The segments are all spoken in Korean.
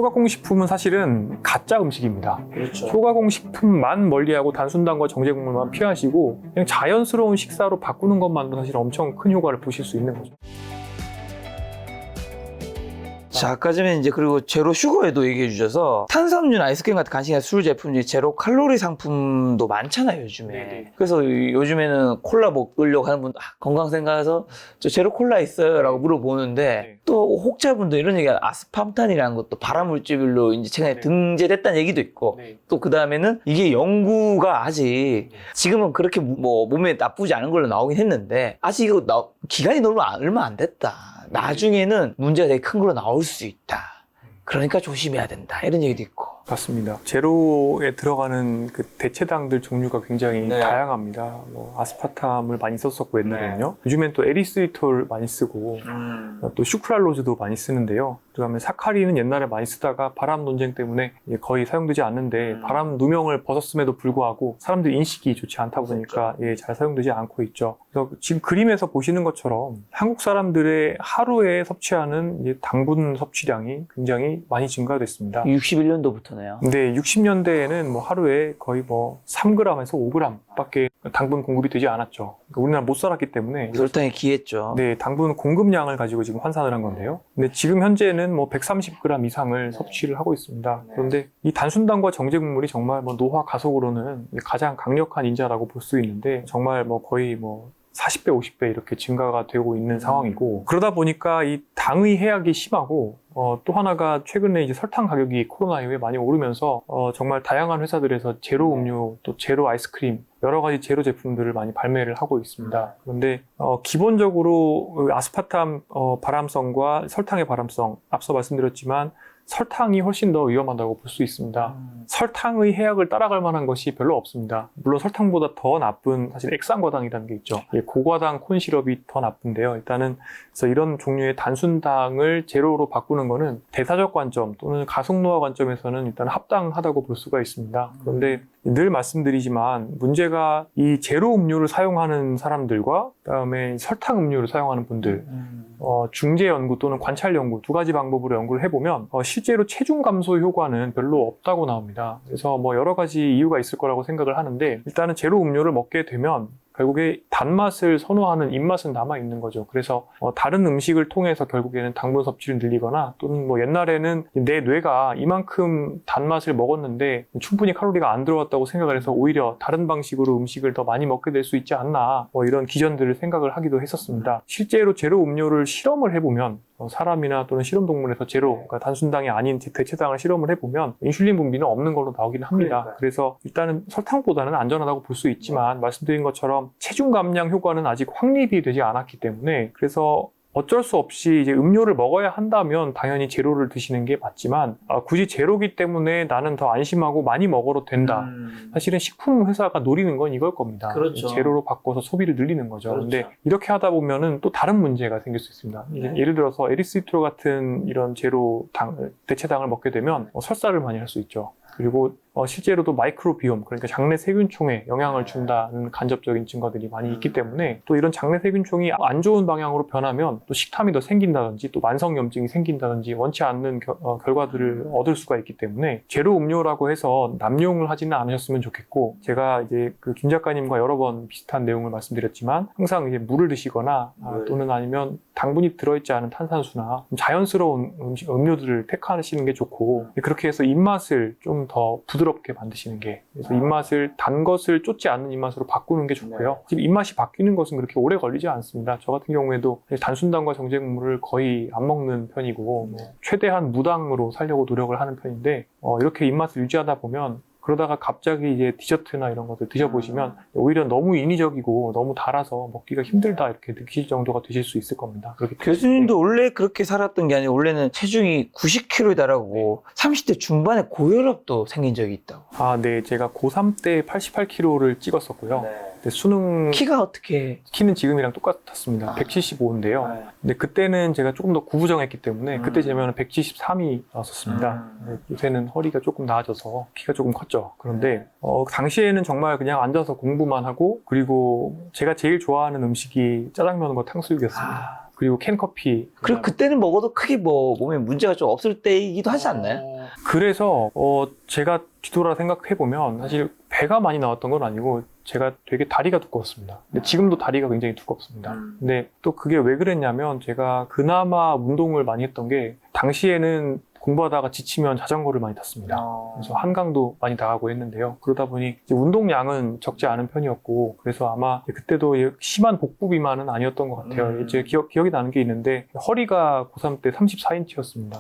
초가공식품은 사실은 가짜 음식입니다. 그렇죠. 초가공식품만 멀리하고 단순당과 정제 국물만 피하시고 그냥 자연스러운 식사로 바꾸는 것만도 사실 엄청 큰 효과를 보실 수 있는 거죠. 자, 아까 전에 이제 그리고 제로 슈거에도 얘기해 주셔서 탄산음료나 아이스크림 같은 간식이나 술 제품 중에 제로 칼로리 상품도 많잖아요, 요즘에. 네네. 그래서 요즘에는 콜라 먹으려고 하는 분도 건강 생각해서 저 제로 콜라 있어요? 라고 물어보는데 네. 또 혹자분도 이런 얘기가 아스팜탄이라는 것도 발암물질로 이제 최근에 네. 등재됐다는 얘기도 있고 네. 또 그 다음에는 이게 연구가 아직 지금은 그렇게 뭐 몸에 나쁘지 않은 걸로 나오긴 했는데 아직 이거 기간이 너무 얼마 안 됐다. 나중에는 문제가 되게 큰 걸로 나올 수 있다. 그러니까 조심해야 된다. 이런 얘기도 있고. 맞습니다. 제로에 들어가는 그 대체당들 종류가 굉장히 네. 다양합니다. 뭐 아스파탐을 많이 썼었고 옛날에는요. 요즘엔 또 에리스리톨 많이 쓰고 또 슈크랄로즈도 많이 쓰는데요. 그다음에 사카린은 옛날에 많이 쓰다가 발암 논쟁 때문에 거의 사용되지 않는데 발암 누명을 벗었음에도 불구하고 사람들 인식이 좋지 않다 보니까 잘 사용되지 않고 있죠. 그래서 지금 그림에서 보시는 것처럼 한국 사람들의 하루에 섭취하는 이제 당분 섭취량이 굉장히 많이 증가됐습니다. 61년도부터네요. 근데 60년대에는 뭐 하루에 거의 뭐 3g에서 5g밖에 당분 공급이 되지 않았죠. 그러니까 우리나라 못 살았기 때문에 설탕이 귀했죠. 네, 당분 공급량을 가지고 지금 환산을 한 건데요. 근데 지금 현재는 뭐 130g 이상을 섭취를 하고 있습니다. 그런데 이 단순당과 정제 국물이 정말 뭐 노화 가속으로는 가장 강력한 인자라고 볼 수 있는데 정말 뭐 거의 뭐 40배, 50배 이렇게 증가가 되고 있는 상황이고 그러다 보니까 이 당의 해악이 심하고 또 하나가 최근에 이제 설탕 가격이 코로나 이후에 많이 오르면서 정말 다양한 회사들에서 제로 음료 또 제로 아이스크림 여러 가지 제로 제품들을 많이 발매를 하고 있습니다. 그런데 기본적으로 아스파탐 발암성과 설탕의 발암성 앞서 말씀드렸지만 설탕이 훨씬 더 위험하다고 볼 수 있습니다. 설탕의 해악을 따라갈 만한 것이 별로 없습니다. 물론 설탕보다 더 나쁜 사실 액상과당이라는 게 있죠. 고과당 콘시럽이 더 나쁜데요. 일단은 그래서 이런 종류의 단순당을 제로로 바꾸는 거는 대사적 관점 또는 가속노화 관점에서는 일단 합당하다고 볼 수가 있습니다. 그런데 늘 말씀드리지만 문제가 이 제로 음료를 사용하는 사람들과 그다음에 설탕 음료를 사용하는 분들 중재 연구 또는 관찰 연구 두 가지 방법으로 연구를 해보면 실제로 체중 감소 효과는 별로 없다고 나옵니다. 그래서 뭐 여러 가지 이유가 있을 거라고 생각을 하는데 일단은 제로 음료를 먹게 되면 결국에 단맛을 선호하는 입맛은 남아있는 거죠. 그래서 다른 음식을 통해서 결국에는 당분 섭취를 늘리거나 또는 뭐 옛날에는 내 뇌가 이만큼 단맛을 먹었는데 충분히 칼로리가 안 들어왔다고 생각을 해서 오히려 다른 방식으로 음식을 더 많이 먹게 될 수 있지 않나 뭐 이런 기전들을 생각을 하기도 했었습니다. 실제로 제로 음료를 실험을 해보면 사람이나 또는 실험동물에서 제로, 그러니까 단순당이 아닌 대체당을 실험을 해보면 인슐린 분비는 없는 걸로 나오긴 합니다. 그래서 일단은 설탕보다는 안전하다고 볼 수 있지만 말씀드린 것처럼 체중 감량 효과는 아직 확립이 되지 않았기 때문에 그래서 어쩔 수 없이 이제 음료를 먹어야 한다면 당연히 제로를 드시는 게 맞지만 굳이 제로기 때문에 나는 더 안심하고 많이 먹어도 된다. 사실은 식품 회사가 노리는 건 이걸 겁니다. 그렇죠. 제로로 바꿔서 소비를 늘리는 거죠. 그렇죠. 근데 이렇게 하다 보면은 또 다른 문제가 생길 수 있습니다. 예를 들어서 에리스리톨 같은 이런 제로 대체당을 먹게 되면 설사를 많이 할 수 있죠. 그리고 실제로도 마이크로비옴, 그러니까 장내 세균총에 영향을 준다는 간접적인 증거들이 많이 있기 때문에 또 이런 장내 세균총이 안 좋은 방향으로 변하면 또 식탐이 더 생긴다든지 또 만성염증이 생긴다든지 원치 않는 결과들을 얻을 수가 있기 때문에 제로 음료라고 해서 남용을 하지는 않으셨으면 좋겠고 제가 이제 그 김 작가님과 여러 번 비슷한 내용을 말씀드렸지만 항상 이제 물을 드시거나 또는 아니면 당분이 들어있지 않은 탄산수나 자연스러운 음료들을 택하시는 게 좋고 그렇게 해서 입맛을 좀 더 부드럽게 만드시는 게 그래서 입맛을 단 것을 쫓지 않는 입맛으로 바꾸는 게 좋고요. 지금 입맛이 바뀌는 것은 그렇게 오래 걸리지 않습니다. 저 같은 경우에도 단순당과 정제 국물을 거의 안 먹는 편이고 최대한 무당으로 살려고 노력을 하는 편인데 이렇게 입맛을 유지하다 보면 그러다가 갑자기 이제 디저트나 이런 것들 드셔보시면 오히려 너무 인위적이고 너무 달아서 먹기가 힘들다 이렇게 느끼실 정도가 되실 수 있을 겁니다. 교수님도 원래 그렇게 살았던 게 아니고 원래는 체중이 90kg에 달하고 30대 중반에 고혈압도 생긴 적이 있다고. 네. 제가 고3 때 88kg를 찍었었고요. 근데 수능 키가 어떻게? 키는 지금이랑 똑같았습니다. 175인데요. 근데 그때는 제가 조금 더 구부정했기 때문에 그때 재면은 173이 나왔었습니다. 요새는 허리가 조금 나아져서 키가 조금 컸죠. 그런데 당시에는 정말 그냥 앉아서 공부만 하고 그리고 제가 제일 좋아하는 음식이 짜장면과 탕수육이었습니다. 그리고 캔커피. 그리고 그때는 먹어도 크게 뭐 몸에 문제가 좀 없을 때이기도 하지 않나요? 그래서 제가 뒤돌아 생각해 보면 사실 배가 많이 나왔던 건 아니고 제가 되게 다리가 두꺼웠습니다. 근데 지금도 다리가 굉장히 두껍습니다. 근데 또 그게 왜 그랬냐면 제가 그나마 운동을 많이 했던 게 당시에는 공부하다가 지치면 자전거를 많이 탔습니다. 그래서 한강도 많이 나가고 했는데요. 그러다 보니 이제 운동량은 적지 않은 편이었고, 그래서 아마 그때도 심한 복부 비만은 아니었던 것 같아요. 이제 기억이 나는 게 있는데 허리가 고3 때 34인치였습니다.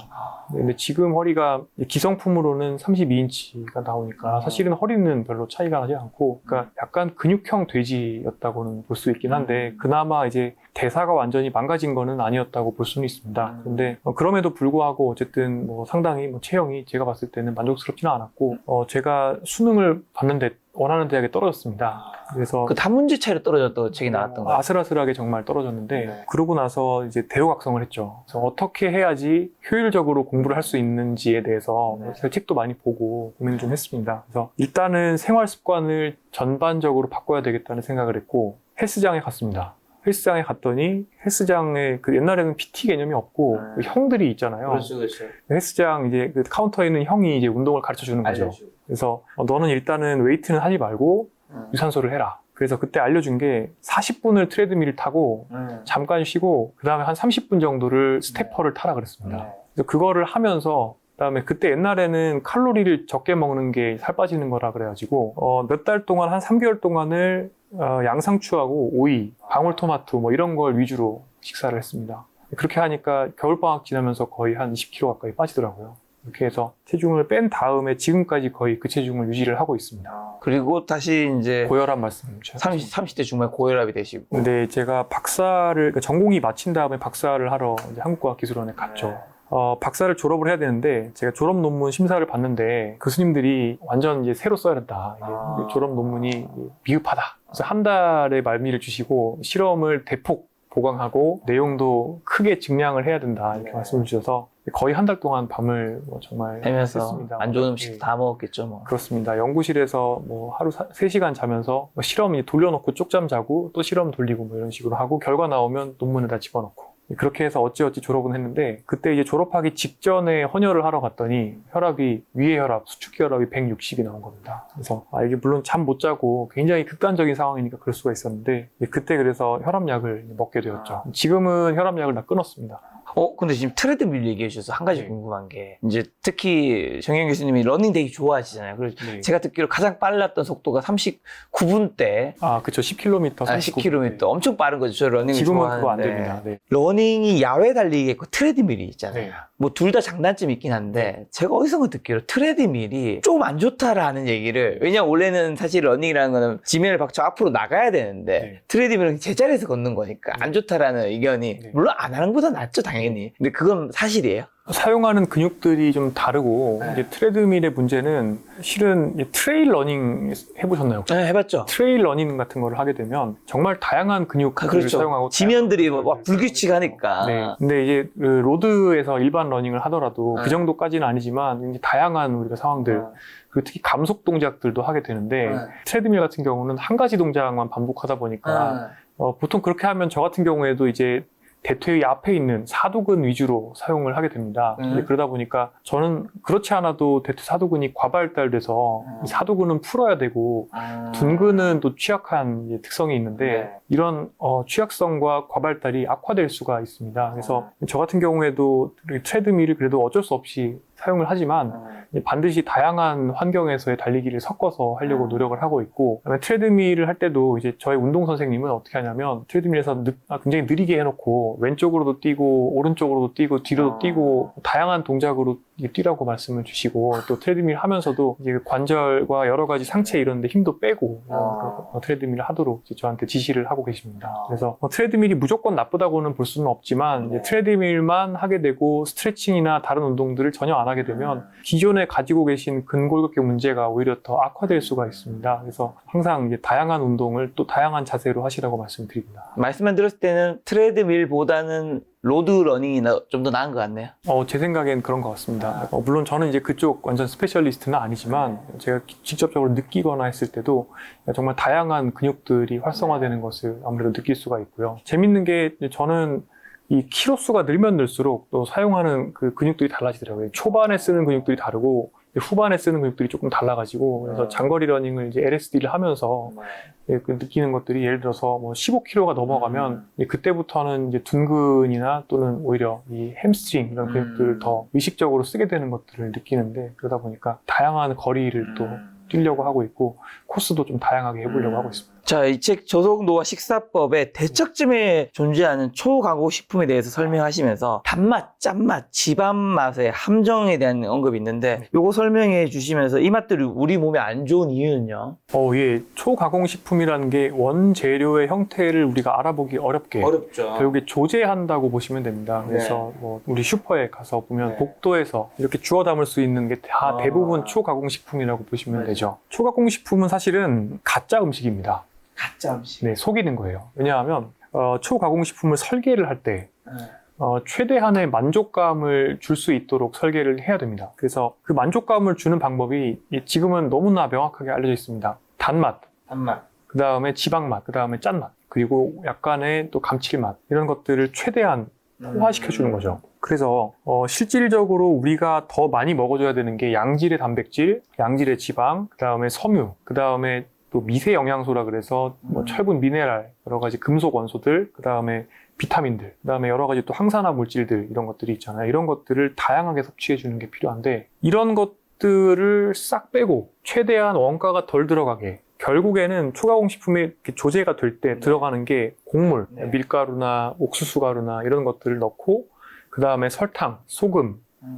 근데 지금 허리가 기성품으로는 32인치가 나오니까 사실은 허리는 별로 차이가 나지 않고, 그러니까 약간 근육형 돼지였다고는 볼 수 있긴 한데 그나마 이제 대사가 완전히 망가진 거는 아니었다고 볼 수는 있습니다. 그런데 그럼에도 불구하고 어쨌든 뭐 상당히 체형이 제가 봤을 때는 만족스럽지는 않았고, 제가 수능을 봤는데 원하는 대학에 떨어졌습니다. 그래서 그 단문제 차이로 떨어졌다고 책이 나왔던 거예요. 아슬아슬하게 정말 떨어졌는데, 그러고 나서 이제 대호각성을 했죠. 그래서 어떻게 해야지 효율적으로 공부를 할 수 있는지에 대해서 제가 책도 많이 보고 고민을 좀 했습니다. 그래서 일단은 생활 습관을 전반적으로 바꿔야 되겠다는 생각을 했고, 헬스장에 갔습니다. 헬스장에 갔더니 헬스장에 옛날에는 PT 개념이 없고 그 형들이 있잖아요. 그렇죠. 헬스장 이제 그 카운터에 있는 형이 이제 운동을 가르쳐 주는 거죠. 그래서 너는 일단은 웨이트는 하지 말고 유산소를 해라. 그래서 그때 알려준 게 40분을 트레드밀을 타고 잠깐 쉬고 그 다음에 한 30분 정도를 스태퍼를 타라 그랬습니다. 그래서 그거를 하면서 그다음에 그때 옛날에는 칼로리를 적게 먹는 게 살 빠지는 거라 그래가지고 몇 달 동안 한 3개월 동안을 양상추하고 오이, 방울토마토 뭐 이런 걸 위주로 식사를 했습니다. 그렇게 하니까 겨울방학 지나면서 거의 한 20kg 가까이 빠지더라고요. 이렇게 해서 체중을 뺀 다음에 지금까지 거의 그 체중을 유지를 하고 있습니다. 그리고 다시 이제 고혈압 말씀. 30대 중반에 고혈압이 되시고. 근데 제가 그러니까 전공이 마친 다음에 박사를 하러 이제 한국과학기술원에 갔죠. 박사를 졸업을 해야 되는데 제가 졸업 논문 심사를 봤는데 교수님들이 완전 이제 새로 써야 된다. 이게 졸업 논문이 미흡하다. 그래서 한 달의 말미를 주시고 실험을 대폭 보강하고 내용도 크게 증량을 해야 된다. 이렇게 말씀을 주셔서 거의 한 달 동안 밤을 정말 하면서 했습니다. 안 좋은 음식 다 먹었겠죠, 뭐. 그렇습니다. 연구실에서 하루 3시간 자면서 실험 돌려놓고 쪽잠 자고 또 실험 돌리고 이런 식으로 하고 결과 나오면 논문에다 집어넣고 그렇게 해서 어찌어찌 졸업은 했는데 그때 이제 졸업하기 직전에 헌혈을 하러 갔더니 혈압이 위의 혈압, 수축기 혈압이 160이 나온 겁니다. 그래서 이게 물론 잠 못 자고 굉장히 극단적인 상황이니까 그럴 수가 있었는데 그때 그래서 혈압약을 먹게 되었죠. 지금은 혈압약을 다 끊었습니다. 근데 지금 트레드밀 얘기해 주셔서 한 가지 네. 궁금한 게 이제 특히 정현 교수님이 러닝 되게 좋아하시잖아요. 그래서 네. 제가 듣기로 가장 빨랐던 속도가 39분대. 그쵸. 10km, 10km. 엄청 빠른 거죠. 저 러닝을 지금은 좋아하는데. 그거 안 됩니다. 네. 러닝이 야외 달리기 있고 트레드밀이 있잖아요. 네. 뭐 둘 다 장단점이 있긴 한데 제가 어디서 듣기로 트레드밀이 좀 안 좋다라는 얘기를, 왜냐면 원래는 사실 러닝이라는 거는 지면을 박쳐 앞으로 나가야 되는데 네. 트레드밀은 제자리에서 걷는 거니까 안 좋다라는 의견이 네. 물론 안 하는 것보다 낫죠 당연히. 근데 그건 사실이에요? 사용하는 근육들이 좀 다르고 이제 트레드밀의 문제는 실은 트레일 러닝 해보셨나요? 혹시? 네, 해봤죠. 트레일 러닝 같은 거를 하게 되면 정말 다양한 근육들을 그렇죠. 사용하고 지면들이 막 불규칙하니까. 네. 근데 이제 그 로드에서 일반 러닝을 하더라도 네. 그 정도까지는 아니지만 이제 다양한 우리가 상황들 그리고 특히 감속 동작들도 하게 되는데 트레드밀 같은 경우는 한 가지 동작만 반복하다 보니까 보통 그렇게 하면 저 같은 경우에도 이제 대퇴의 앞에 있는 사두근 위주로 사용을 하게 됩니다. 근데 그러다 보니까 저는 그렇지 않아도 대퇴 사두근이 과발달돼서 이 사두근은 풀어야 되고 둔근은 또 취약한 이제 특성이 있는데 이런 취약성과 과발달이 악화될 수가 있습니다. 그래서 저 같은 경우에도 트레드밀을 그래도 어쩔 수 없이 사용을 하지만 반드시 다양한 환경에서의 달리기를 섞어서 하려고 노력을 하고 있고, 그다음에 트레드밀을 할 때도 이제 저희 운동 선생님은 어떻게 하냐면 트레드밀에서 굉장히 느리게 해놓고 왼쪽으로도 뛰고 오른쪽으로도 뛰고 뒤로도 뛰고 다양한 동작으로 뛰라고 말씀을 주시고, 또 트레드밀 하면서도 이제 관절과 여러 가지 상체 이런 데 힘도 빼고 트레드밀을 하도록 이제 저한테 지시를 하고 계십니다. 그래서 트레드밀이 무조건 나쁘다고는 볼 수는 없지만 이제 트레드밀만 하게 되고 스트레칭이나 다른 운동들을 전혀 안 하게 되면 기존에 가지고 계신 근골격계 문제가 오히려 더 악화될 수가 있습니다. 그래서 항상 이제 다양한 운동을 또 다양한 자세로 하시라고 말씀드립니다. 말씀만 들었을 때는 트레드밀보다는 로드 러닝이 좀 더 나은 것 같네요. 제 생각엔 그런 것 같습니다. 물론 저는 이제 그쪽 완전 스페셜리스트는 아니지만 제가 직접적으로 느끼거나 했을 때도 정말 다양한 근육들이 활성화되는 것을 아무래도 느낄 수가 있고요. 재밌는 게 저는 이 키로수가 늘면 늘수록 또 사용하는 그 근육들이 달라지더라고요. 초반에 쓰는 근육들이 다르고 후반에 쓰는 근육들이 조금 달라가지고 그래서 장거리 러닝을 이제 LSD를 하면서 그 느끼는 것들이 예를 들어서 뭐 15km가 넘어가면 이제 그때부터는 이제 둔근이나 또는 오히려 이 햄스트링 이런 근육들을 더 의식적으로 쓰게 되는 것들을 느끼는데 그러다 보니까 다양한 거리를 또 뛰려고 하고 있고 코스도 좀 다양하게 해보려고 하고 있습니다. 자, 이 책 저속 노화 식사법의 대척점에 존재하는 초가공 식품에 대해서 설명하시면서 단맛, 짠맛, 지방 맛의 함정에 대한 언급이 있는데 요거 설명해 주시면서 이 맛들이 우리 몸에 안 좋은 이유는요? 예. 초가공식품이라는 게 원재료의 형태를 우리가 알아보기 어렵게 어렵죠. 결국에 조제한다고 보시면 됩니다. 그래서 뭐 우리 슈퍼에 가서 보면 복도에서 이렇게 주워 담을 수 있는 게 다 대부분 초가공식품이라고 보시면 되죠. 초가공식품은 사실은 가짜 음식입니다. 가짜 음식. 네, 속이는 거예요. 왜냐하면 초가공식품을 설계를 할 때 최대한의 만족감을 줄 수 있도록 설계를 해야 됩니다. 그래서 그 만족감을 주는 방법이 지금은 너무나 명확하게 알려져 있습니다. 단맛, 그 다음에 지방맛, 그 다음에 짠맛, 그리고 약간의 또 감칠맛 이런 것들을 최대한 포화시켜주는 거죠. 그래서 실질적으로 우리가 더 많이 먹어줘야 되는 게 양질의 단백질, 양질의 지방, 그 다음에 섬유, 그 다음에 또 미세 영양소라 그래서 뭐 철분, 미네랄, 여러 가지 금속 원소들, 그 다음에 비타민들, 그 다음에 여러 가지 또 항산화 물질들 이런 것들이 있잖아요. 이런 것들을 다양하게 섭취해 주는 게 필요한데 이런 것들을 싹 빼고 최대한 원가가 덜 들어가게 결국에는 초가공식품이 조제가 될 때 들어가는 게 곡물, 밀가루나 옥수수 가루나 이런 것들을 넣고 그 다음에 설탕, 소금,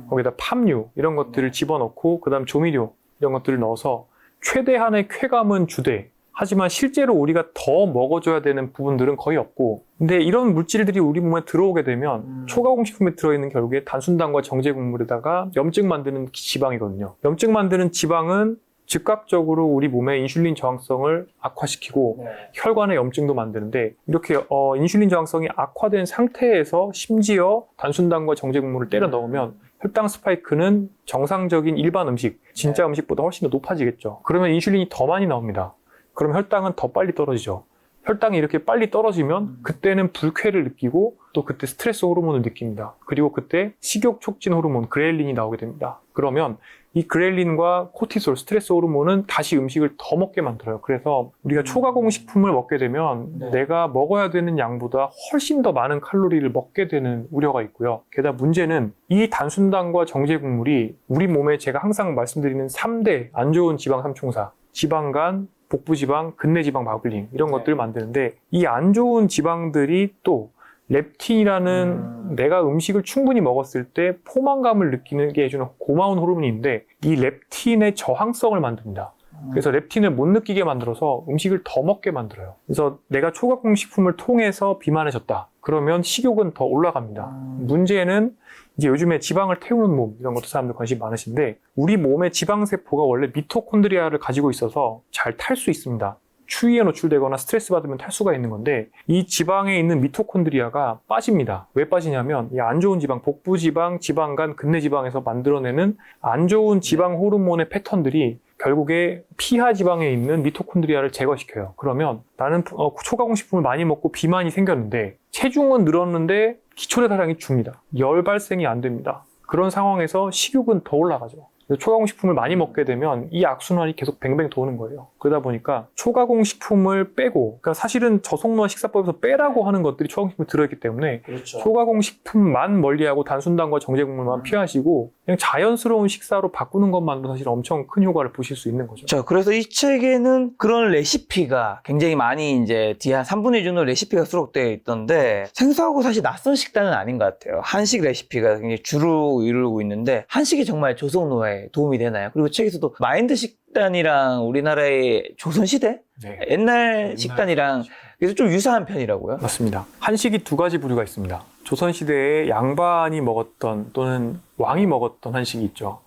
거기다 팜유 이런 것들을 집어넣고 그 다음 조미료 이런 것들을 넣어서 최대한의 쾌감은 주되 하지만 실제로 우리가 더 먹어줘야 되는 부분들은 거의 없고 근데 이런 물질들이 우리 몸에 들어오게 되면 초가공식품에 들어있는 결국에 단순당과 정제국물에다가 염증 만드는 지방이거든요. 염증 만드는 지방은 즉각적으로 우리 몸의 인슐린 저항성을 악화시키고 혈관의 염증도 만드는데 이렇게 인슐린 저항성이 악화된 상태에서 심지어 단순당과 정제국물을 때려 넣으면 혈당 스파이크는 정상적인 일반 음식, 진짜 음식보다 훨씬 더 높아지겠죠. 그러면 인슐린이 더 많이 나옵니다. 그럼 혈당은 더 빨리 떨어지죠. 혈당이 이렇게 빨리 떨어지면 그때는 불쾌를 느끼고 또 그때 스트레스 호르몬을 느낍니다. 그리고 그때 식욕 촉진 호르몬 그렐린이 나오게 됩니다. 그러면 이 그렐린과 코티솔 스트레스 호르몬은 다시 음식을 더 먹게 만들어요. 그래서 우리가 초가공식품을 먹게 되면 내가 먹어야 되는 양보다 훨씬 더 많은 칼로리를 먹게 되는 우려가 있고요. 게다가 문제는 이 단순당과 정제국물이 우리 몸에 제가 항상 말씀드리는 3대 안 좋은 지방 삼총사 지방간, 복부지방, 근내지방 마블링 이런 것들을 만드는데 이 안 좋은 지방들이 또 렙틴이라는 내가 음식을 충분히 먹었을 때 포만감을 느끼게 해주는 고마운 호르몬인데 이 렙틴의 저항성을 만듭니다. 그래서 렙틴을 못 느끼게 만들어서 음식을 더 먹게 만들어요. 그래서 내가 초가공식품을 통해서 비만해졌다. 그러면 식욕은 더 올라갑니다. 문제는 이제 요즘에 지방을 태우는 몸 이런 것도 사람들 관심이 많으신데 우리 몸의 지방세포가 원래 미토콘드리아를 가지고 있어서 잘 탈 수 있습니다. 추위에 노출되거나 스트레스 받으면 탈 수가 있는 건데 이 지방에 있는 미토콘드리아가 빠집니다. 왜 빠지냐면 이 안 좋은 지방, 복부지방, 지방간, 근내지방에서 만들어내는 안 좋은 지방 호르몬의 패턴들이 결국에 피하 지방에 있는 미토콘드리아를 제거시켜요. 그러면 나는 초가공식품을 많이 먹고 비만이 생겼는데 체중은 늘었는데 기초대사량이 줍니다. 열 발생이 안 됩니다. 그런 상황에서 식욕은 더 올라가죠. 초가공식품을 많이 먹게 되면 이 악순환이 계속 뱅뱅 도는 거예요. 그러다 보니까 초가공식품을 빼고, 그러니까 사실은 저속노화 식사법에서 빼라고 하는 것들이 초가공식품에 들어있기 때문에 초가공식품만 멀리하고 단순당과 정제국물만 피하시고 그냥 자연스러운 식사로 바꾸는 것만도 사실 엄청 큰 효과를 보실 수 있는 거죠. 자, 그래서 이 책에는 그런 레시피가 굉장히 많이 이제 뒤에 한 3분의 1 정도 레시피가 수록되어 있던데 생소하고 사실 낯선 식단은 아닌 것 같아요. 한식 레시피가 굉장히 주로 이루고 있는데 한식이 정말 저속노화에 도움이 되나요? 그리고 책에서도 마인드 식단이랑 우리나라의 조선시대? 옛날 식단이랑 그래서 좀 유사한 편이라고요? 맞습니다. 한식이 두 가지 부류가 있습니다. 조선시대에 양반이 먹었던 또는 왕이 먹었던 한식이 있죠.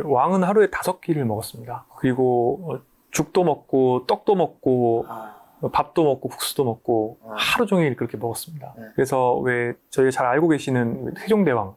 왕은 하루에 5끼를 먹었습니다. 그리고 죽도 먹고 떡도 먹고 밥도 먹고 국수도 먹고 하루 종일 그렇게 먹었습니다. 그래서 왜 저희가 잘 알고 계시는 세종대왕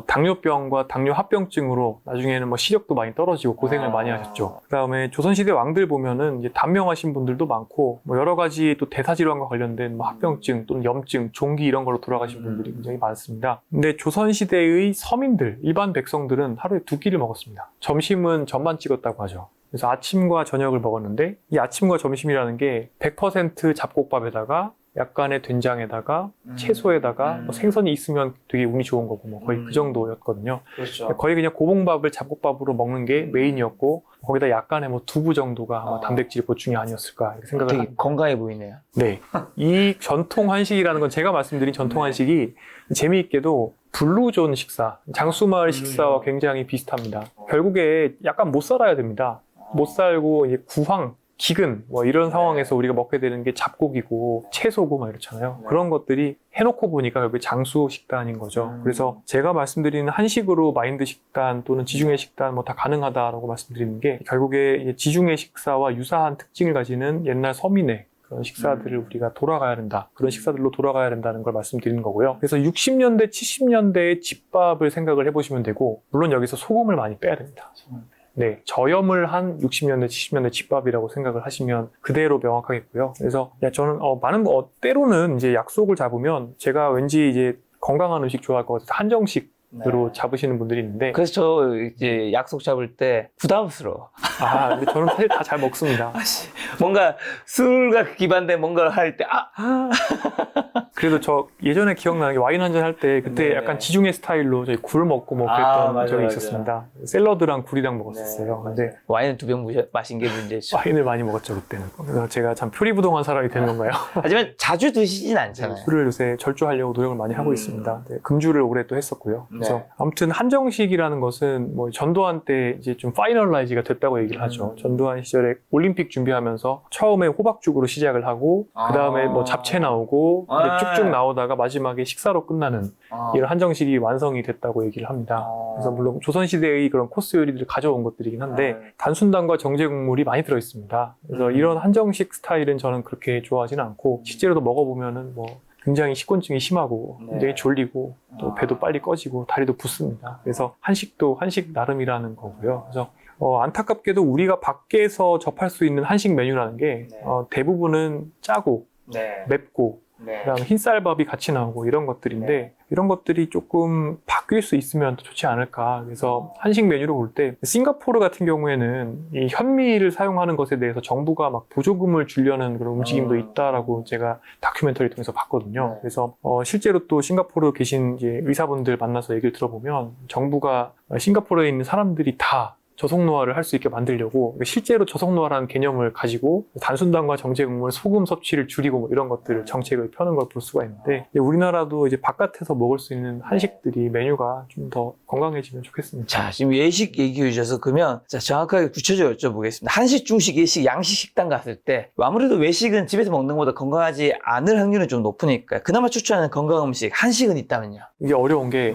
당뇨병과 당뇨합병증으로 나중에는 뭐 시력도 많이 떨어지고 고생을 많이 하셨죠. 그다음에 조선시대 왕들 보면은 이제 단명하신 분들도 많고 뭐 여러 가지 또 대사질환과 관련된 뭐 합병증 또는 염증, 종기 이런 걸로 돌아가신 분들이 굉장히 많습니다. 근데 조선시대의 서민들, 일반 백성들은 하루에 2끼를 먹었습니다. 점심은 젖만 찍었다고 하죠. 그래서 아침과 저녁을 먹었는데 이 아침과 점심이라는 게 100% 잡곡밥에다가 약간의 된장에다가 채소에다가 뭐 생선이 있으면 되게 운이 좋은 거고 뭐 거의 그 정도였거든요. 그렇죠. 거의 그냥 고봉밥을 잡곡밥으로 먹는 게 메인이었고 거기다 약간의 뭐 두부 정도가 아마 단백질 보충이 아니었을까 이렇게 생각을 되게 합니다. 건강해 보이네요. 네. 이 전통 한식이라는 건 제가 말씀드린 전통 한식이 재미있게도 블루존 식사, 장수마을 식사와 굉장히 비슷합니다. 결국에 약간 못 살아야 됩니다. 못 살고 이제 구황, 기근 뭐 이런 상황에서 우리가 먹게 되는 게 잡곡이고 채소고 막 이렇잖아요. 그런 것들이 해놓고 보니까 결국에 장수 식단인 거죠. 그래서 제가 말씀드리는 한식으로 마인드 식단 또는 지중해 식단 뭐 다 가능하다라고 말씀드리는 게 결국에 이제 지중해 식사와 유사한 특징을 가지는 옛날 서민의 그런 식사들을 우리가 돌아가야 된다. 그런 식사들로 돌아가야 된다는 걸 말씀드리는 거고요. 그래서 60년대, 70년대의 집밥을 생각을 해보시면 되고 물론 여기서 소금을 많이 빼야 됩니다. 네, 저염을 한 60년대, 70년대 집밥이라고 생각을 하시면 그대로 명확하겠고요. 그래서 저는 많은 때로는 이제 약속을 잡으면 제가 왠지 이제 건강한 음식 좋아할 것 같아서 한정식으로 잡으시는 분들이 있는데 그래서 저 이제 약속 잡을 때 부담스러워. 근데 저는 사실 다 잘 먹습니다. 뭔가 술과 기반된 뭔가를 할 때 그래도 저 예전에 기억나는 게 와인 한잔 할 때 그때 네네. 약간 지중해 스타일로 저희 굴 먹고 뭐 그랬던 맞아, 적이 맞아. 있었습니다. 샐러드랑 굴이랑 먹었었어요. 근데 와인을 2병 마신 게 문제죠. 와인을 많이 먹었죠 그때는. 그래서 제가 참 표리부동한 사람이 되는 건가요? 하지만 자주 드시진 않잖아요. 술을 요새 절주하려고 노력을 많이 하고 있습니다. 네, 금주를 올해 또 했었고요. 그래서 네. 아무튼 한정식이라는 것은 뭐 전두환 때 이제 좀 파이널라이즈가 됐다고 얘기를 하죠. 전두환 시절에 올림픽 준비하면서 처음에 호박죽으로 시작을 하고 그 다음에 뭐 잡채 나오고 이렇게 쭉쭉 나오다가 마지막에 식사로 끝나는 이런 한정식이 완성이 됐다고 얘기를 합니다. 그래서 물론 조선시대의 그런 코스 요리들을 가져온 것들이긴 한데 단순당과 정제 국물이 많이 들어 있습니다. 그래서 이런 한정식 스타일은 저는 그렇게 좋아하지는 않고 실제로도 먹어보면은 뭐 굉장히 식곤증이 심하고 굉장히 졸리고 또 배도 빨리 꺼지고 다리도 붓습니다. 그래서 한식도 한식 나름이라는 거고요. 그래서 안타깝게도 우리가 밖에서 접할 수 있는 한식 메뉴라는 게 대부분은 짜고 맵고 그다음에 흰쌀밥이 같이 나오고 이런 것들인데 이런 것들이 조금 바뀔 수 있으면 더 좋지 않을까. 그래서 한식 메뉴를 볼 때 싱가포르 같은 경우에는 이 현미를 사용하는 것에 대해서 정부가 막 보조금을 주려는 그런 움직임도 있다라고 제가 다큐멘터리 통해서 봤거든요. 그래서 실제로 또 싱가포르 계신 이제 의사분들 만나서 얘기를 들어보면 정부가 싱가포르에 있는 사람들이 다 저속노화를 할 수 있게 만들려고 실제로 저속노화라는 개념을 가지고 단순당과 정제국물, 소금 섭취를 줄이고 뭐 이런 것들을 정책을 펴는 걸 볼 수가 있는데 우리나라도 이제 바깥에서 먹을 수 있는 한식들이 메뉴가 좀 더 건강해지면 좋겠습니다. 자, 지금 예식 얘기해 주셔서 그러면 자, 정확하게 구체적으로 여쭤보겠습니다. 한식, 중식, 예식, 양식 식당 갔을 때 아무래도 외식은 집에서 먹는 것보다 건강하지 않을 확률은 좀 높으니까 그나마 추천하는 건강 음식 한식은 있다면요? 이게 어려운 게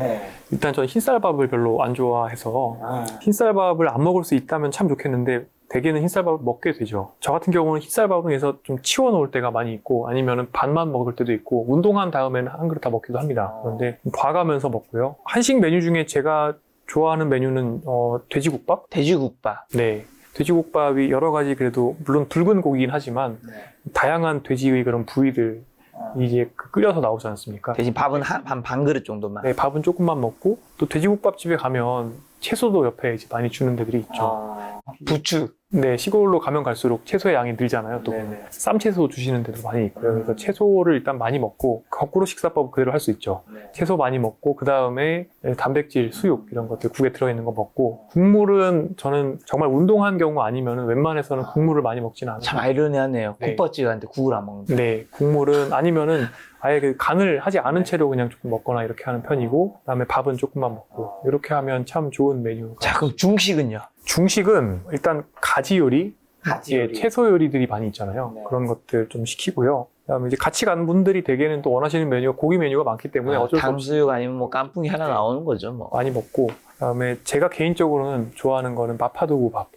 일단 저는 흰쌀밥을 별로 안 좋아해서 흰쌀밥을 안 먹을 수 있다면 참 좋겠는데 대개는 흰쌀밥을 먹게 되죠. 저 같은 경우는 흰쌀밥은 해서 좀 치워놓을 때가 많이 있고 아니면 반만 먹을 때도 있고 운동한 다음에는 한 그릇 다 먹기도 합니다. 그런데 봐가면서 먹고요. 한식 메뉴 중에 제가 좋아하는 메뉴는 돼지국밥? 돼지국밥. 네. 돼지국밥이 여러 가지 그래도 물론 붉은 고기긴 하지만 다양한 돼지의 그런 부위들 이제 끓여서 나오지 않습니까? 대신 밥은 반 그릇 정도만. 네, 밥은 조금만 먹고 또 돼지국밥집에 가면 채소도 옆에 이제 많이 주는 데들이 있죠. 부추. 네, 시골로 가면 갈수록 채소의 양이 늘잖아요. 또 쌈채소 주시는 데도 많이 있고요. 그래서 채소를 일단 많이 먹고 거꾸로 식사법 그대로 할 수 있죠. 채소 많이 먹고 그 다음에 단백질, 수육 이런 것들 국에 들어있는 거 먹고 국물은 저는 정말 운동한 경우 아니면 웬만해서는 국물을 많이 먹지는 않아요. 참 아이러니하네요. 네. 국밥집 가는데 국을 안 먹는다. 네, 국물은 아니면은 아예 그 간을 하지 않은 채로 그냥 조금 먹거나 이렇게 하는 편이고 그다음에 밥은 조금만 먹고 이렇게 하면 참 좋은 메뉴. 자, 그럼 중식은요? 중식은 일단 가지 요리, 예, 채소 요리들이 많이 있잖아요. 그런 것들 좀 시키고요. 그다음에 이제 같이 가는 분들이 대개는 또 원하시는 메뉴가 고기 메뉴가 많기 때문에 어쩔 수 없이 탕수육 아니면 뭐 깐풍이 하나 나오는 거죠, 뭐. 많이 먹고 그다음에 제가 개인적으로는 좋아하는 거는 마파두부밥.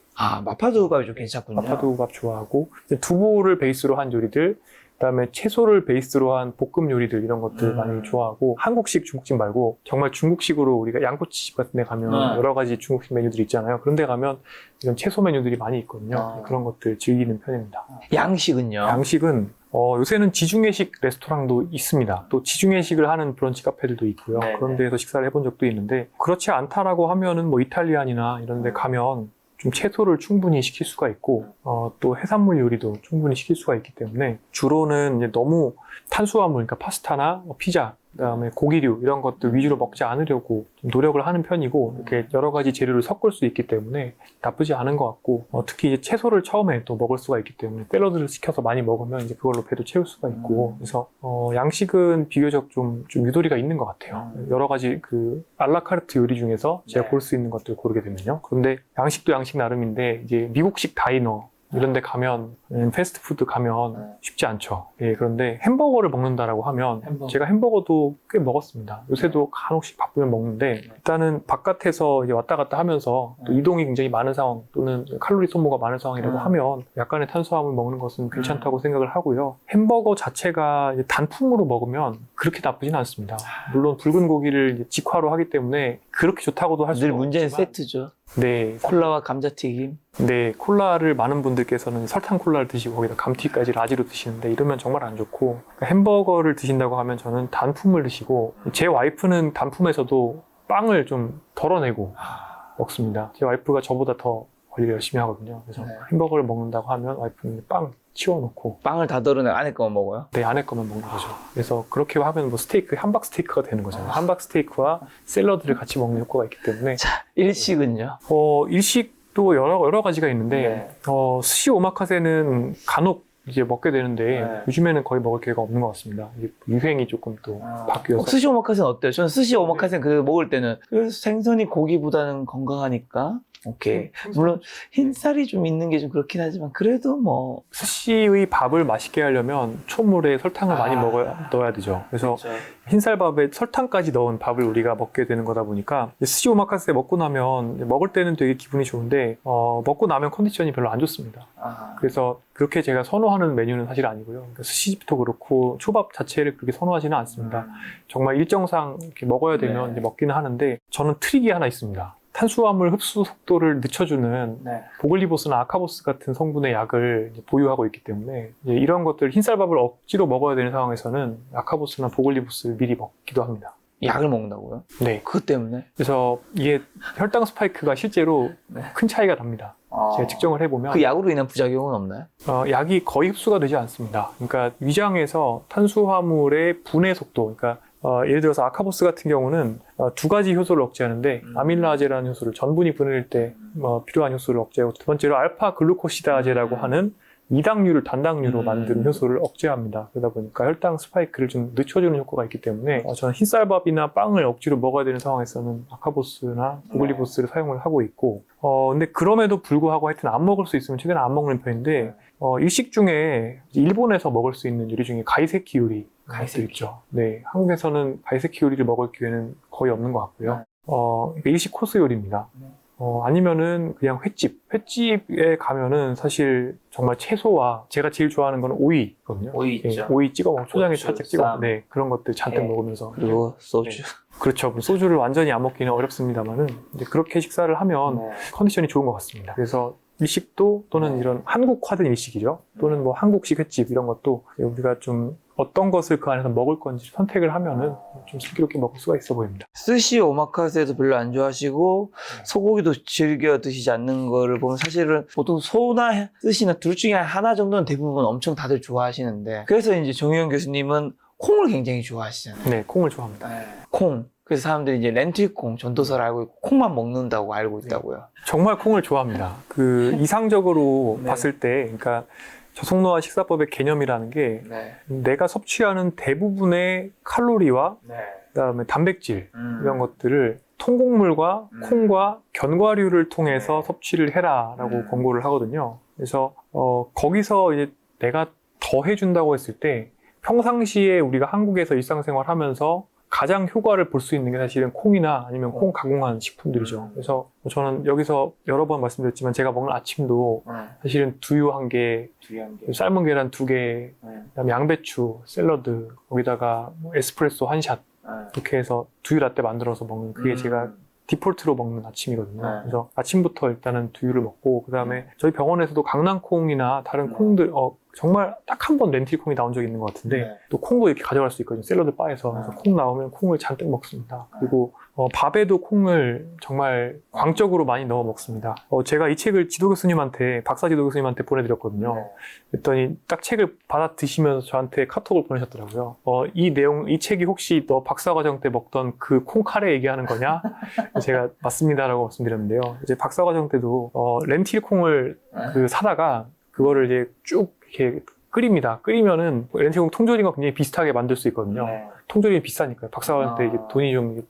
마파두부밥이 좀 괜찮군요. 마파두부밥 좋아하고 이제 두부를 베이스로 한 요리들 그다음에 채소를 베이스로 한 볶음 요리들 이런 것들 많이 좋아하고 한국식 중국집 말고 정말 중국식으로 우리가 양꼬치집 같은 데 가면 여러 가지 중국식 메뉴들이 있잖아요. 그런 데 가면 이런 채소 메뉴들이 많이 있거든요. 그런 것들 즐기는 편입니다. 양식은요? 양식은 요새는 지중해식 레스토랑도 있습니다. 또 지중해식을 하는 브런치 카페들도 있고요. 네네. 그런 데에서 식사를 해본 적도 있는데 그렇지 않다라고 하면은 뭐 이탈리안이나 이런 데 가면 좀 채소를 충분히 시킬 수가 있고 또 해산물 요리도 충분히 시킬 수가 있기 때문에 주로는 이제 너무 탄수화물, 그러니까 파스타나 피자, 그다음에 고기류 이런 것들 위주로 먹지 않으려고 좀 노력을 하는 편이고 이렇게 여러 가지 재료를 섞을 수 있기 때문에 나쁘지 않은 것 같고 특히 이제 채소를 처음에 또 먹을 수가 있기 때문에 샐러드를 시켜서 많이 먹으면 이제 그걸로 배도 채울 수가 있고 그래서 양식은 비교적 좀 유도리가 있는 것 같아요. 여러 가지 그 알라카르트 요리 중에서 제가 고를 수 있는 것들을 고르게 되면요. 그런데 양식도 양식 나름인데 이제 미국식 다이너 이런 데 가면, 패스트푸드 가면 쉽지 않죠. 예, 그런데 햄버거를 먹는다라고 하면 제가 햄버거도 꽤 먹었습니다. 요새도 간혹씩 바쁘면 먹는데 일단은 바깥에서 이제 왔다 갔다 하면서 또 이동이 굉장히 많은 상황 또는 칼로리 소모가 많은 상황이라고 하면 약간의 탄수화물 먹는 것은 괜찮다고 생각을 하고요. 햄버거 자체가 이제 단품으로 먹으면 그렇게 나쁘진 않습니다. 물론 붉은 고기를 이제 직화로 하기 때문에 그렇게 좋다고도 할 수는 늘 문제는 없지만 세트죠. 네, 콜라와 감자튀김. 네, 콜라를 많은 분들께서는 설탕 콜라를 드시고 거기다 감튀까지 라지로 드시는데 이러면 정말 안 좋고 그러니까 햄버거를 드신다고 하면 저는 단품을 드시고 제 와이프는 단품에서도 빵을 좀 덜어내고 먹습니다. 제 와이프가 저보다 더 관리를 열심히 하거든요. 그래서 햄버거를 먹는다고 하면 와이프는 빵 치워놓고 빵을 다 덜어내 안에 거만 먹어요? 내 안에 거만 먹는 거죠. 그래서 그렇게 하면 뭐 스테이크, 함박 스테이크가 되는 거잖아요. 함박 스테이크와 샐러드를 같이 먹는 효과가 있기 때문에 자, 일식은요? 일식도 여러 가지가 있는데 스시 오마카세는 간혹 이제 먹게 되는데 요즘에는 거의 먹을 기회가 없는 것 같습니다. 이게 유행이 조금 또 바뀌어서 스시 오마카세는 어때요? 저는 스시 오마카세는 그 먹을 때는 생선이 고기보다는 건강하니까 오케이. 물론 흰살이 좀 있는 게 좀 그렇긴 하지만 그래도 뭐 스시의 밥을 맛있게 하려면 초물에 설탕을 많이 넣어야 되죠. 그래서 흰쌀밥에 설탕까지 넣은 밥을 우리가 먹게 되는 거다 보니까 스시 오마카세 먹고 나면 먹을 때는 되게 기분이 좋은데 먹고 나면 컨디션이 별로 안 좋습니다. 그래서 그렇게 제가 선호하는 메뉴는 사실 아니고요. 그러니까 스시집도 그렇고 초밥 자체를 그렇게 선호하지는 않습니다. 정말 일정상 이렇게 먹어야 되면 이제 먹기는 하는데 저는 트릭이 하나 있습니다. 탄수화물 흡수 속도를 늦춰주는 보글리보스나 아카보스 같은 성분의 약을 보유하고 있기 때문에 이런 것들 흰쌀밥을 억지로 먹어야 되는 상황에서는 아카보스나 보글리보스를 미리 먹기도 합니다. 약을 먹는다고요? 네. 그것 때문에? 그래서 이게 혈당 스파이크가 실제로 큰 차이가 납니다. 제가 측정을 해보면 그 약으로 인한 부작용은 없나요? 약이 거의 흡수가 되지 않습니다. 그러니까 위장에서 탄수화물의 분해 속도, 그러니까 예를 들어서 아카보스 같은 경우는 두 가지 효소를 억제하는데 아밀라제라는 효소를 전분이 분해될 때 필요한 효소를 억제하고 두 번째로 알파 글루코시다제라고 하는 이당류를 단당류로 만드는 효소를 억제합니다. 그러다 보니까 혈당 스파이크를 좀 늦춰주는 효과가 있기 때문에 저는 흰쌀밥이나 빵을 억지로 먹어야 되는 상황에서는 아카보스나 보글리보스를 사용을 하고 있고 근데 그럼에도 불구하고 하여튼 안 먹을 수 있으면 최대한 안 먹는 편인데 일식 중에 일본에서 먹을 수 있는 요리 중에 가이세키 요리 있죠. 네, 한국에서는 가이세키 요리를 먹을 기회는 거의 없는 것 같고요. 일식 코스 요리입니다. 아니면은 그냥 횟집에 가면은 사실 정말 채소와 제가 제일 좋아하는 건 오이거든요. 오이 있죠. 오이 찍어 먹고 초장에 고추, 살짝 찍어 쌈. 네, 그런 것들 잔뜩 먹으면서 그리고 소주. 그렇죠. 소주를 완전히 안 먹기는 어렵습니다만은 이제 그렇게 식사를 하면 컨디션이 좋은 것 같습니다. 그래서 일식도 또는 이런 한국화된 일식이죠. 또는 뭐 한국식 횟집 이런 것도 우리가 좀 어떤 것을 그 안에서 먹을 건지 선택을 하면은 좀 슬기롭게 먹을 수가 있어 보입니다. 스시 오마카세도 별로 안 좋아하시고 소고기도 즐겨 드시지 않는 거를 보면 사실은 보통 소나 스시나 둘 중에 하나 정도는 대부분 엄청 다들 좋아하시는데 그래서 이제 정의원 교수님은 콩을 굉장히 좋아하시잖아요. 네, 콩을 좋아합니다. 콩. 그래서 사람들이 이제 렌틸콩, 전도사를 알고 있고 콩만 먹는다고 알고 있다고요. 정말 콩을 좋아합니다. 이상적으로 봤을 때, 그러니까 저속노화 식사법의 개념이라는 게 내가 섭취하는 대부분의 칼로리와 그다음에 단백질 이런 것들을 통곡물과 콩과 견과류를 통해서 섭취를 해라라고 권고를 하거든요. 그래서 거기서 이제 내가 더 해준다고 했을 때 평상시에 우리가 한국에서 일상생활하면서 가장 효과를 볼 수 있는 게 사실은 콩이나 아니면 콩 가공한 식품들이죠. 그래서 저는 여기서 여러 번 말씀드렸지만 제가 먹는 아침도 사실은 두유 1개, 삶은 계란 2개, 그다음에 양배추, 샐러드, 거기다가 뭐 에스프레소 1샷 이렇게 해서 두유 라떼 만들어서 먹는 그게 제가 디폴트로 먹는 아침이거든요. 그래서 아침부터 일단은 두유를 먹고 그다음에 저희 병원에서도 강낭콩이나 다른 콩들 정말 딱 한 번 렌틸콩이 나온 적이 있는 것 같은데 또 콩도 이렇게 가져갈 수 있거든요. 샐러드 바에서. 그래서 콩 나오면 콩을 잔뜩 먹습니다. 그리고 밥에도 콩을 정말 광적으로 많이 넣어 먹습니다. 제가 이 책을 지도 교수님한테 박사 지도 교수님한테 보내드렸거든요. 그랬더니 딱 책을 받아 드시면서 저한테 카톡을 보내셨더라고요. 이 책이 혹시 너 박사과정 때 먹던 그 콩 카레 얘기하는 거냐? 제가 맞습니다라고 말씀드렸는데요. 이제 박사과정 때도 렌틸 콩을 사다가 그거를 이제 쭉 이렇게 끓입니다. 끓이면은 렌틸콩 통조림과 굉장히 비슷하게 만들 수 있거든요. 통조림이 비싸니까요. 박사과정 때 이제 돈이 좀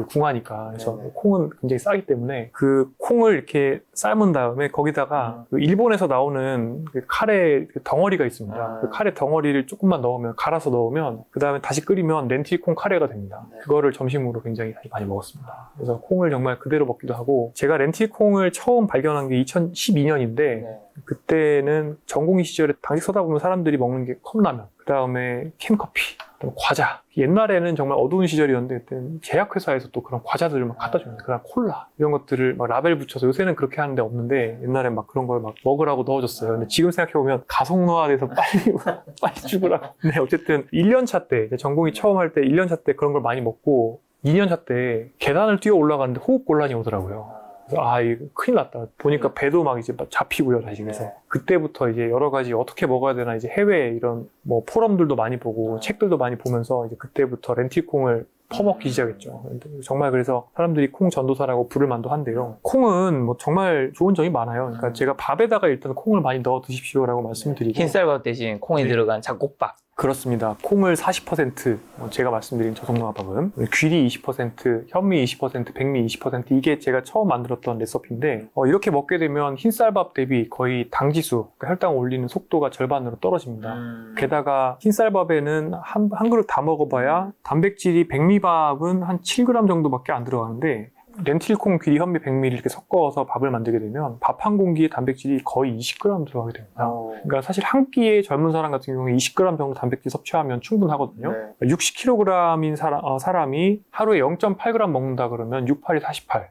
궁하니까. 그래서 콩은 굉장히 싸기 때문에 그 콩을 이렇게 삶은 다음에 거기다가 그 일본에서 나오는 그 카레 덩어리가 있습니다. 그 카레 덩어리를 조금만 넣으면, 갈아서 넣으면 그 다음에 다시 끓이면 렌틸콩 카레가 됩니다. 그거를 점심으로 굉장히 많이 먹었습니다. 그래서 콩을 정말 그대로 먹기도 하고, 제가 렌틸콩을 처음 발견한 게 2012년인데 그때는 전공의 시절에 당직 서다 보면 사람들이 먹는 게 컵라면, 그 다음에 캔커피, 과자. 옛날에는 정말 어두운 시절이었는데 그때는 제약회사에서 또 그런 과자들을 막 갖다 줍니다. 그다음 콜라 이런 것들을 막 라벨 붙여서, 요새는 그렇게 하는데 없는데 옛날엔 막 그런 걸 막 먹으라고 넣어줬어요. 근데 지금 생각해보면 가속노화돼서 빨리 죽으라고. 네, 어쨌든 1년차 때 전공이 처음 할 때 1년차 때 그런 걸 많이 먹고 2년차 때 계단을 뛰어 올라가는데 호흡곤란이 오더라고요. 그래서 이거 큰일 났다. 보니까 배도 막 이제 잡히고요, 다시. 그래서 그때부터 이제 여러 가지 어떻게 먹어야 되나, 이제 해외 이런 뭐 포럼들도 많이 보고 책들도 많이 보면서 이제 그때부터 렌틸콩을 퍼먹기 시작했죠. 정말 그래서 사람들이 콩 전도사라고 부를 만도 한데요. 콩은 뭐 정말 좋은 점이 많아요. 그러니까 제가 밥에다가 일단 콩을 많이 넣어 드십시오라고 말씀드리고, 흰쌀밥 대신 콩이 들어간 잡곡밥. 그렇습니다. 콩을 40%, 제가 말씀드린 저속노화밥은 귀리 20%, 현미 20%, 백미 20%, 이게 제가 처음 만들었던 레시피인데, 이렇게 먹게 되면 흰쌀밥 대비 거의 당지수, 그러니까 혈당 올리는 속도가 절반으로 떨어집니다. 게다가 흰쌀밥에는 한 그릇 다 먹어봐야 단백질이, 백미밥은 한 7g 정도밖에 안 들어가는데 렌틸콩, 귀리, 현미, 백미를 이렇게 섞어서 밥을 만들게 되면 밥 한 공기에 단백질이 거의 20g 들어가게 됩니다. 그러니까 사실 한 끼에 젊은 사람 같은 경우에 20g 정도 단백질 섭취하면 충분하거든요. 60kg인 사람이 하루에 0.8g 먹는다 그러면 6, 8이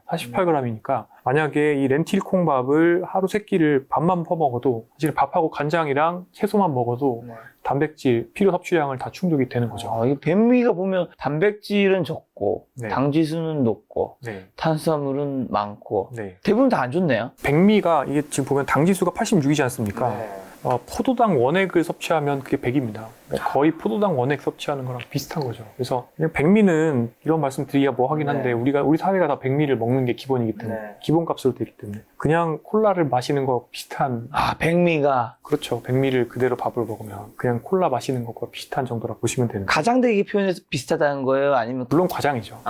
48g이니까 만약에 이 렌틸콩밥을 하루 3끼를 밥만 퍼먹어도, 사실 밥하고 간장이랑 채소만 먹어도 단백질 필요 섭취량을 다 충족이 되는 거죠. 이 백미가 보면 단백질은 적고 당지수는 높고 탄수화물은 많고 대부분 다 안 좋네요. 백미가 이게 지금 보면 당지수가 86이지 않습니까? 포도당 원액을 섭취하면 그게 100입니다. 그러니까 거의 포도당 원액 섭취하는 거랑 비슷한 거죠. 그래서 그냥 백미는, 이런 말씀 드리기가 뭐 하긴 한데, 우리 사회가 다 백미를 먹는 게 기본이기 때문에, 기본값으로 되기 때문에 그냥 콜라를 마시는 거 비슷한. 백미가. 그렇죠. 백미를 그대로 밥을 먹으면 그냥 콜라 마시는 것과 비슷한 정도라 보시면 되는 거예요. 가장되게 표현해서 비슷하다는 거예요? 아니면 물론 과장이죠.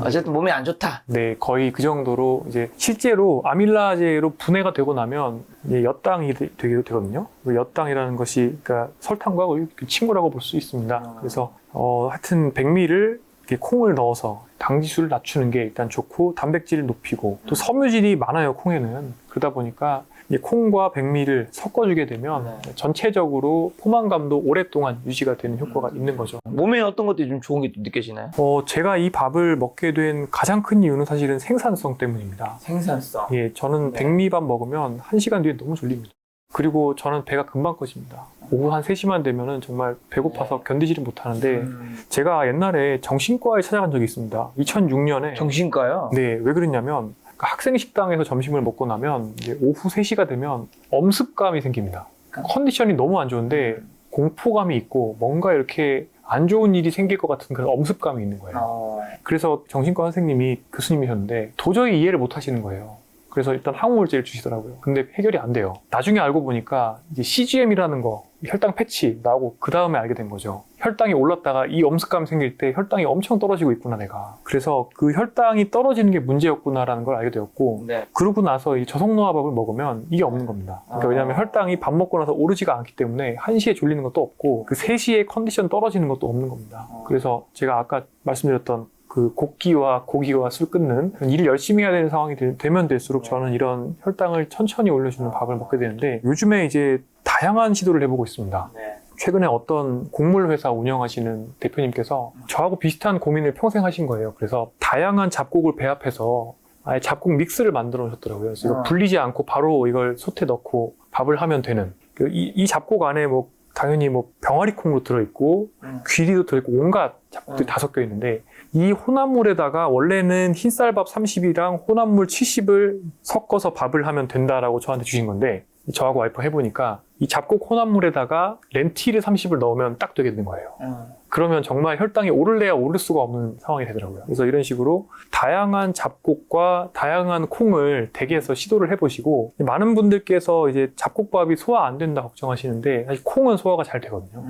어쨌든 몸에 안 좋다. 네, 거의 그 정도로. 이제 실제로 아밀라제로 분해가 되고 나면 이제 엿당이 되거든요. 그 엿당이라는 것이, 그러니까 설탕과 거의 친구라고 볼 수 있습니다. 그래서 하여튼 백미를 이렇게 콩을 넣어서 당지수를 낮추는 게 일단 좋고, 단백질을 높이고, 또 섬유질이 많아요, 콩에는. 그러다 보니까 이 콩과 백미를 섞어주게 되면 전체적으로 포만감도 오랫동안 유지가 되는 효과가 있는 거죠. 몸에 어떤 것들이 좀 좋은 게 느껴지나요? 제가 이 밥을 먹게 된 가장 큰 이유는 사실은 생산성 때문입니다. 생산성. 예, 저는 백미밥 먹으면 1시간 뒤에 너무 졸립니다. 그리고 저는 배가 금방 꺼집니다. 오후 한 3시만 되면은 정말 배고파서 견디지를 못하는데, 제가 옛날에 정신과에 찾아간 적이 있습니다. 2006년에. 정신과요? 네, 왜 그랬냐면, 학생 식당에서 점심을 먹고 나면 이제 오후 3시가 되면 엄습감이 생깁니다. 컨디션이 너무 안 좋은데 공포감이 있고 뭔가 이렇게 안 좋은 일이 생길 것 같은 그런 엄습감이 있는 거예요. 그래서 정신과 선생님이 교수님이셨는데 도저히 이해를 못 하시는 거예요. 그래서 일단 항우울제를 주시더라고요. 근데 해결이 안 돼요. 나중에 알고 보니까 이제 CGM이라는 거, 혈당 패치 나오고 그 다음에 알게 된 거죠. 혈당이 올랐다가 이 엄습감이 생길 때 혈당이 엄청 떨어지고 있구나 내가. 그래서 그 혈당이 떨어지는 게 문제였구나라는 걸 알게 되었고 네. 그러고 나서 이 저속노화밥을 먹으면 이게 없는 겁니다. 그러니까 왜냐하면 혈당이 밥 먹고 나서 오르지가 않기 때문에 1시에 졸리는 것도 없고 그 3시에 컨디션 떨어지는 것도 없는 겁니다. 그래서 제가 아까 말씀드렸던 그 곡기와 고기와 술 끊는 일을 열심히 해야 되는 상황이 되면 될수록 저는 이런 혈당을 천천히 올려주는 밥을 먹게 되는데 요즘에 이제 다양한 시도를 해보고 있습니다. 최근에 어떤 곡물 회사 운영하시는 대표님께서 저하고 비슷한 고민을 평생 하신 거예요. 그래서 다양한 잡곡을 배합해서 아예 잡곡 믹스를 만들어 놓으셨더라고요. 그래서 이거 불리지 않고 바로 이걸 솥에 넣고 밥을 하면 되는. 이 잡곡 안에 뭐 당연히 뭐 병아리콩도 들어있고 귀리도 들어있고 온갖 잡곡들이 다 섞여 있는데 이 혼합물에다가 원래는 흰쌀밥 30이랑 혼합물 70을 섞어서 밥을 하면 된다라고 저한테 주신 건데 저하고 와이프 해보니까 이 잡곡 혼합물에다가 렌틸을 30을 넣으면 딱 되겠는 거예요. 그러면 정말 혈당이 오를래야 오를 수가 없는 상황이 되더라고요. 그래서 이런 식으로 다양한 잡곡과 다양한 콩을 댁에서 시도를 해보시고 많은 분들께서 이제 잡곡밥이 소화 안 된다 걱정하시는데 사실 콩은 소화가 잘 되거든요.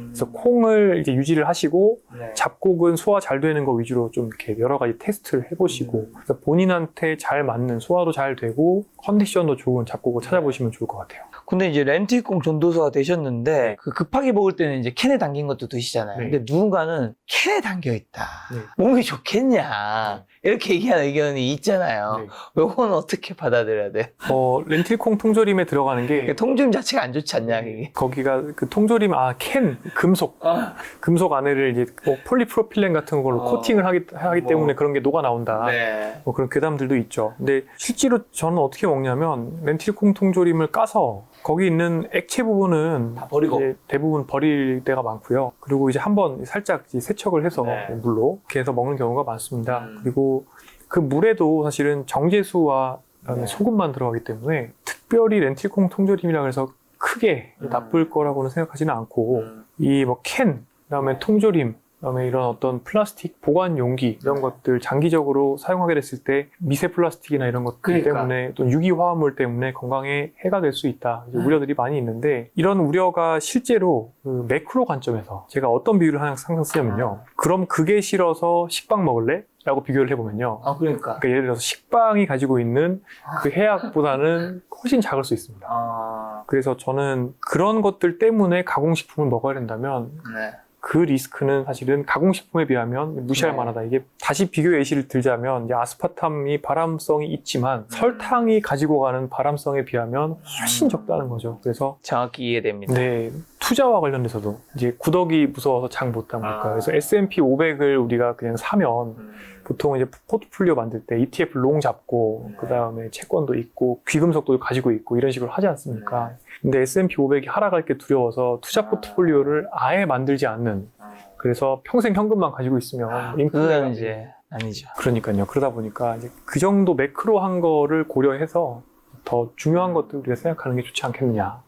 그래서 콩을 이제 유지를 하시고 잡곡은 소화 잘 되는 거 위주로 좀 이렇게 여러 가지 테스트를 해보시고 그래서 본인한테 잘 맞는 소화도 잘 되고 컨디션도 좋은 잡곡을 찾아보시면 좋을 것 같아요. 근데 이제 렌틸콩 전도사가 되셨는데 그 급하게 먹을 때는 이제 캔에 담긴 것도 드시잖아요. 네. 근데 누군가는 캔에 담겨 있다. 네. 몸이 좋겠냐. 이렇게 얘기하는 의견이 있잖아요. 네. 요건 어떻게 받아들여야 돼? 렌틸콩 통조림에 들어가는 게 통조림 자체가 안 좋지 않냐, 이게. 거기가 그 통조림 캔 금속 금속 안에를 이제 폴리프로필렌 같은 걸로 코팅을 하기 때문에 그런 게 녹아 나온다. 네. 뭐 그런 괴담들도 있죠. 근데 실제로 저는 어떻게 먹냐면 렌틸콩 통조림을 까서 거기 있는 액체 부분은 다 버리고. 이제 대부분 버릴 때가 많고요. 그리고 이제 한번 살짝 이제 세척을 해서 네. 물로 이렇게 해서 먹는 경우가 많습니다. 음. 그리고 그 물에도 사실은 정제수와 그다음에 네. 소금만 들어가기 때문에 특별히 렌틸콩 통조림이라 해서 크게 나쁠 거라고는 생각하지는 않고 이 뭐 캔, 그다음에 통조림, 그다음에 이런 어떤 플라스틱 보관 용기 이런 것들 장기적으로 사용하게 됐을 때 미세 플라스틱이나 이런 것들 그러니까. 때문에 또 유기 화합물 때문에 건강에 해가 될 수 있다 이제 우려들이 많이 있는데 이런 우려가 실제로 그 매크로 관점에서 제가 어떤 비유를 항상 쓰냐면요. 그럼 그게 싫어서 식빵 먹을래? 라고 비교를 해보면요. 그러니까. 그러니까 예를 들어서 식빵이 가지고 있는 그 해악보다는 훨씬 작을 수 있습니다. 그래서 저는 그런 것들 때문에 가공식품을 먹어야 된다면 네. 그 리스크는 사실은 가공식품에 비하면 무시할 네. 만하다. 이게 다시 비교 예시를 들자면 이제 아스파탐이 발암성이 있지만 설탕이 가지고 가는 발암성에 비하면 훨씬 적다는 거죠. 그래서 정확히 이해됩니다. 네, 투자와 관련돼서도 이제 구더기 무서워서 장 못 담을까. 그래서 S&P 500을 우리가 그냥 사면 보통 이제 포트폴리오 만들 때 ETF 롱 잡고 그 다음에 채권도 있고 귀금속도 가지고 있고 이런 식으로 하지 않습니까? 근데 S&P 500이 하락할 게 두려워서 투자 포트폴리오를 아예 만들지 않는 그래서 평생 현금만 가지고 있으면 그건 이제 아니죠. 그러니까요. 그러다 보니까 이제 그 정도 매크로한 거를 고려해서 더 중요한 것들 우리가 생각하는 게 좋지 않겠느냐.